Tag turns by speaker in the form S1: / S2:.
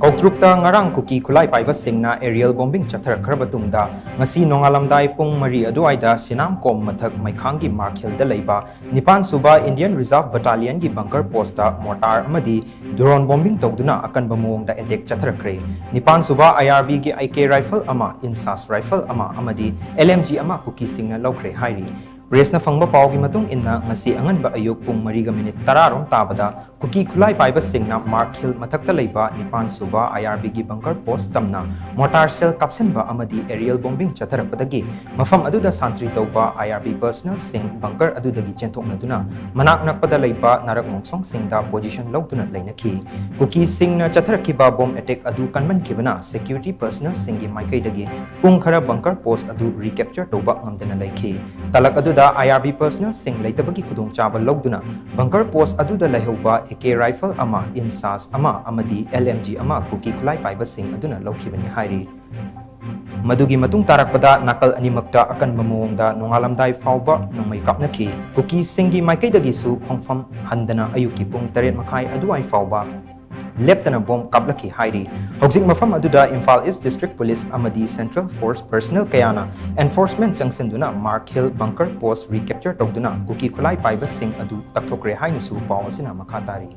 S1: Koutruk ngarang Kuki khutlai paiba singna Arial Bombing Chatharakhraba tungda ngasi nongalamdai pung mari aduwaida Sinam Kom mathak Meikhang gi markhil da leiba nipan suba Indian Reserved Battalion gi bunker posta Mortar Amadi drone bombing Touduna akanba maongda attack Chatharakhre nipan suba IRB gi IK Rifle ama INSAS Rifle ama amadi LMG ama Kuki singna Loukhre hairi Presna fangba paugi matung inna ngasi anganba ayuk pung mariga minit tararom tabada Kuki khutlai paiba singna mark hill mathakta leiba nipan suba IRB gi bunker post tamna mortar cell kapsenba amadi aerial bombing chatharakpadagi mafam aduda santri tauba IRB personnel sing bunker adudagi chenthoknaduna manak nakpada leiba narak mongsong singda position lawtuna leinakhi Kuki singna chatharakhiba bomb attack adu kanman khibana security personnel singi maikaidagi pung khara bunker post adu recapture toba ngamdana leikhi talak adu IRB personnel sing leitabagi kudong chaba logduna bunker post aduda lehauba AK rifle ama insas ama amadi LMG ama Kuki khutlai paiba sing aduna lokhibani hairi Madugi matung tarakpada nakal animakta akan maongda nongalamdai fauba nongmei kapnaki Kuki singi maikaidagi su khongfam handana ayuki pung 8:30 aduai fauba Lieutenant Bomb Kaplaki Hairi, Hoxing Mafam Aduda Imphal East District Police Amadi Central Force Personnel Kayana, Enforcement Changsenduna Mark Hill Bunker Post Recapture Touduna, Kuki khutlai paiba sing adu Chatharakhre Hainusu Pawasina Makhatari.